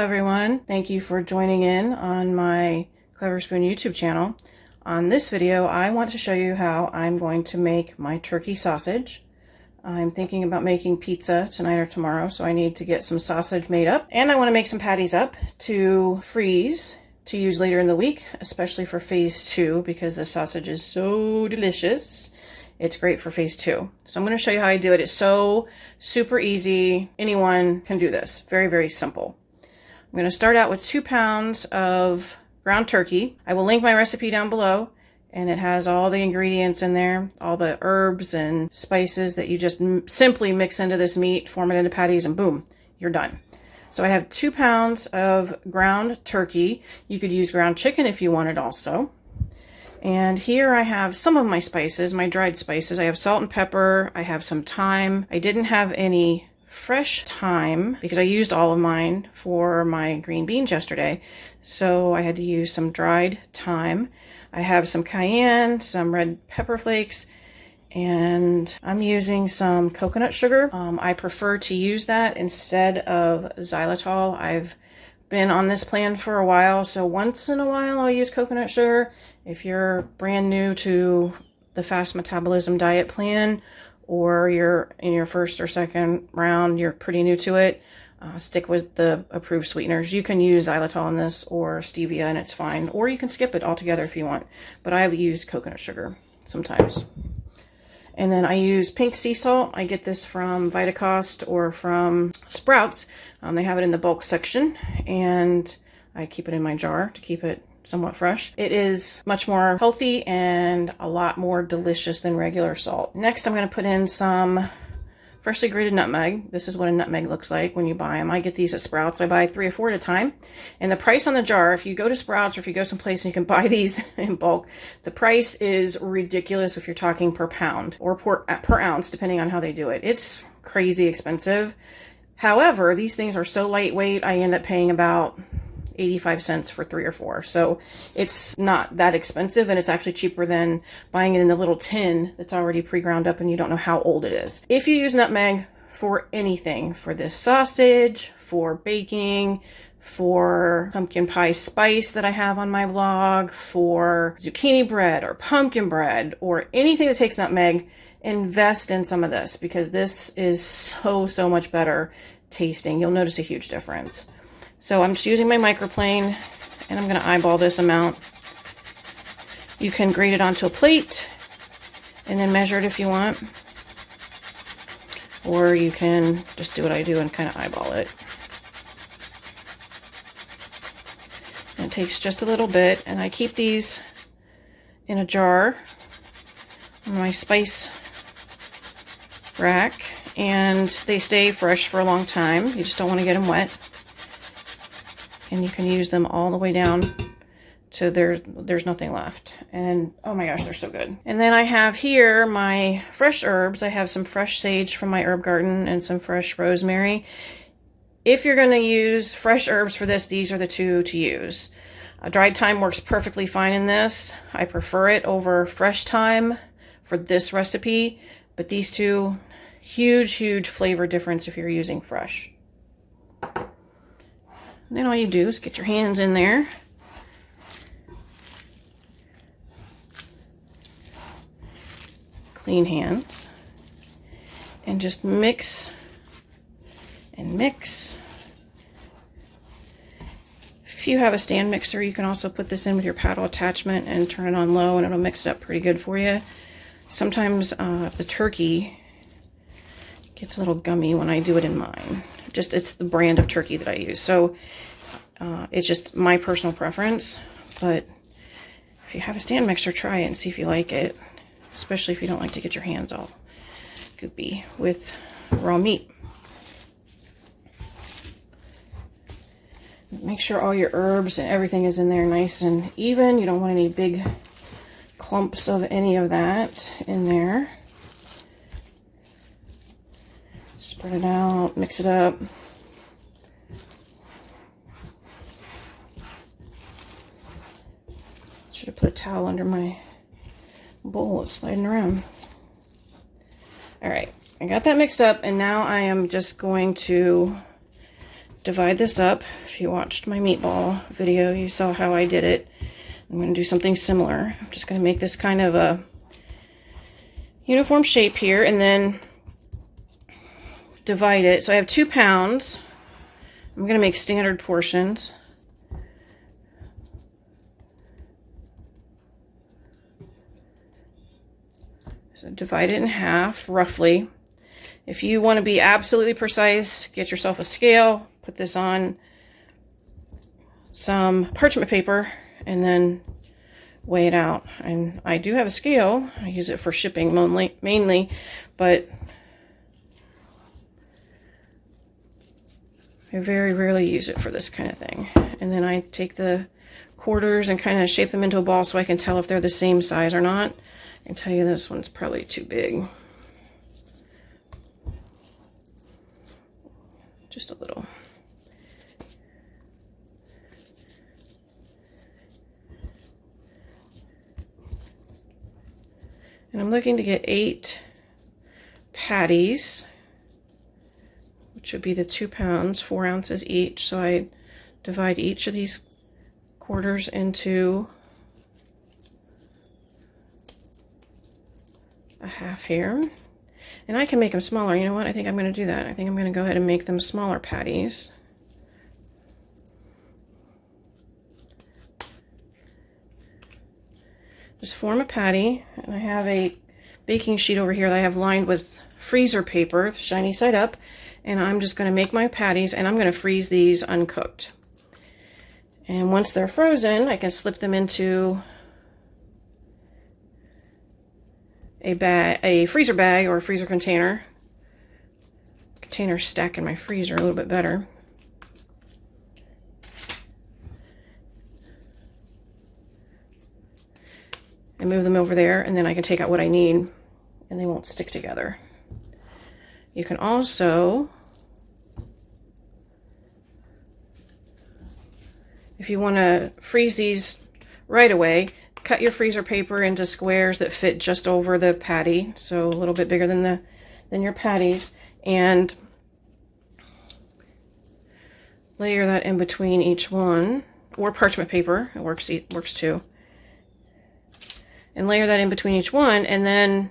everyone. Thank you for joining in on my Clever Spoon YouTube channel. On this video, I want to show you how I'm going to make my turkey sausage. I'm thinking about making pizza tonight or tomorrow, so I need to get some sausage made up. And I want to make some patties up to freeze to use later in the week, especially for phase 2, because the sausage is so delicious. It's great for phase 2. So I'm going to show you how I do it. It's so super easy. Anyone can do this. Very, very simple. I'm going to start out with 2 pounds of ground turkey. I will link my recipe down below, and it has all the ingredients in there, all the herbs and spices that you just simply mix into this meat, form it into patties, and boom, you're done. So I have 2 pounds of ground turkey. You could use ground chicken if you wanted also. And here I have some of my spices, my dried spices. I have salt and pepper. I have some thyme. I didn't have any fresh thyme because I used all of mine for my green beans yesterday. So I had to use some dried thyme. I have some cayenne, some red pepper flakes, and I'm using some coconut sugar. I prefer to use that instead of xylitol. I've been on this plan for a while, so once in a while I'll use coconut sugar. If you're brand new to the fast metabolism diet plan, or you're in your first or second round, you're pretty new to it, stick with the approved sweeteners. You can use xylitol in this or stevia and it's fine, or you can skip it altogether if you want, but I use coconut sugar sometimes. And then I use pink sea salt. I get this from Vitacost or from Sprouts. They have it in the bulk section, and I keep it in my jar to keep it somewhat fresh. It is much more healthy and a lot more delicious than regular salt. Next, I'm going to put in some freshly grated nutmeg. This is what a nutmeg looks like when you buy them. I get these at Sprouts. I buy 3 or 4 at a time. And the price on the jar, if you go to Sprouts or if you go someplace and you can buy these in bulk, the price is ridiculous if you're talking per pound or per ounce, depending on how they do it. It's crazy expensive. However, these things are so lightweight, I end up paying about 85 cents for 3 or 4. So it's not that expensive, and it's actually cheaper than buying it in the little tin that's already pre-ground up and you don't know how old it is. If you use nutmeg for anything, for this sausage, for baking, for pumpkin pie spice that I have on my blog, for zucchini bread or pumpkin bread or anything that takes nutmeg, invest in some of this because this is so much better tasting. You'll notice a huge difference. So I'm just using my microplane, and I'm going to eyeball this amount. You can grate it onto a plate and then measure it if you want. Or you can just do what I do and kind of eyeball it. And it takes just a little bit, and I keep these in a jar on my spice rack, and they stay fresh for a long time. You just don't want to get them wet. And you can use them all the way down to there's nothing left. And oh my gosh, they're so good. And then I have here my fresh herbs. I have some fresh sage from my herb garden and some fresh rosemary. If you're going to use fresh herbs for this, these are the 2 to use. Dried thyme works perfectly fine in this. I prefer it over fresh thyme for this recipe, but these 2, huge flavor difference if you're using fresh. And then all you do is get your hands in there. Clean hands. And just mix and mix. If you have a stand mixer, you can also put this in with your paddle attachment and turn it on low, and it'll mix it up pretty good for you. Sometimes the turkey gets a little gummy when I do it in mine. It's the brand of turkey that I use. So it's just my personal preference. But if you have a stand mixer, try it and see if you like it. Especially if you don't like to get your hands all goopy with raw meat. Make sure all your herbs and everything is in there nice and even. You don't want any big clumps of any of that in there. Spread it out, mix it up. Should have put a towel under my bowl. It's sliding around. All right, I got that mixed up, and now I am just going to divide this up. If you watched my meatball video, you saw how I did it. I'm going to do something similar. I'm just going to make this kind of a uniform shape here and then divide it. So I have 2 pounds. I'm going to make standard portions. So divide it in half, roughly. If you want to be absolutely precise, get yourself a scale, put this on some parchment paper, and then weigh it out. And I do have a scale. I use it for shipping mainly, but I very rarely use it for this kind of thing. And then I take the quarters and kind of shape them into a ball so I can tell if they're the same size or not. I can tell you this one's probably too big. Just a little. And I'm looking to get 8 patties, which would be the 2 pounds, 4 ounces each. So I divide each of these quarters into a half here. And I can make them smaller. You know what? I think I'm going to do that. I think I'm going to go ahead and make them smaller patties. Just form a patty, and I have a baking sheet over here that I have lined with freezer paper, shiny side up, and I'm just going to make my patties, and I'm going to freeze these uncooked. And once they're frozen, I can slip them into a freezer bag or a freezer container. Containers stack in my freezer a little bit better. And move them over there, and then I can take out what I need and they won't stick together. You can also, if you want to freeze these right away, cut your freezer paper into squares that fit just over the patty, so a little bit bigger than your patties, and layer that in between each one, or parchment paper, it works too. And layer that in between each one, and then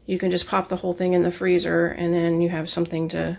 you can just pop the whole thing in the freezer, and then you have something to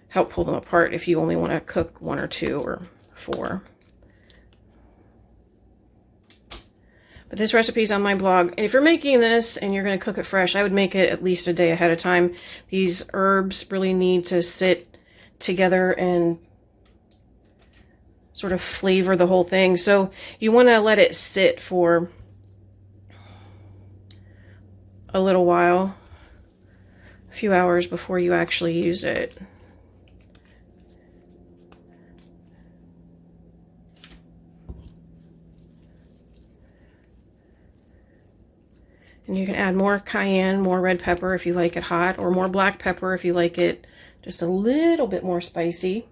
help pull them apart if you only want to cook 1 or 2 or 4. But this recipe is on my blog. And if you're making this and you're going to cook it fresh, I would make it at least a day ahead of time. These herbs really need to sit together and sort of flavor the whole thing. So you want to let it sit for a little while, a few hours before you actually use it. And you can add more cayenne, more red pepper if you like it hot, or more black pepper if you like it just a little bit more spicy.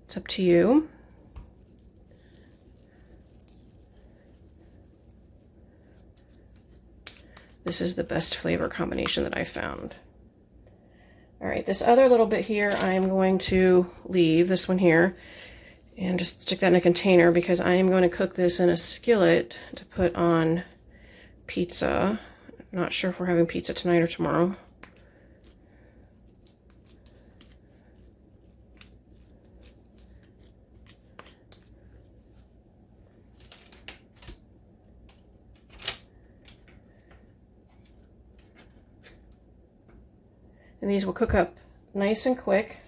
It's up to you. This is the best flavor combination that I've found. All right, this other little bit here, I'm going to leave, this one here, and just stick that in a container because I am going to cook this in a skillet to put on pizza. I'm not sure if we're having pizza tonight or tomorrow. And these will cook up nice and quick.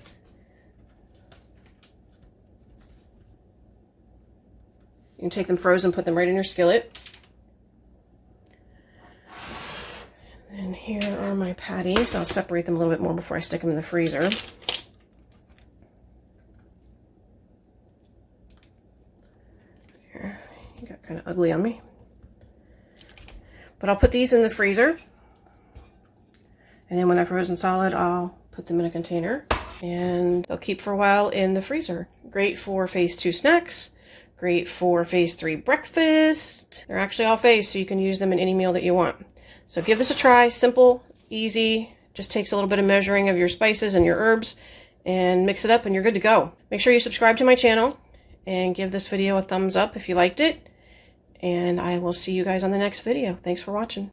You can take them frozen, put them right in your skillet. And here are my patties. I'll separate them a little bit more before I stick them in the freezer. Here, you got kind of ugly on me. But I'll put these in the freezer. And then when they're frozen solid, I'll put them in a container and they'll keep for a while in the freezer. Great for phase 2 snacks, great for phase 3 breakfast. They're actually all phase, so you can use them in any meal that you want. So give this a try. Simple, easy, Just takes a little bit of measuring of your spices and your herbs and mix it up and you're good to go. Make sure you subscribe to my channel and give this video a thumbs up if you liked it. And I will see you guys on the next video. Thanks for watching.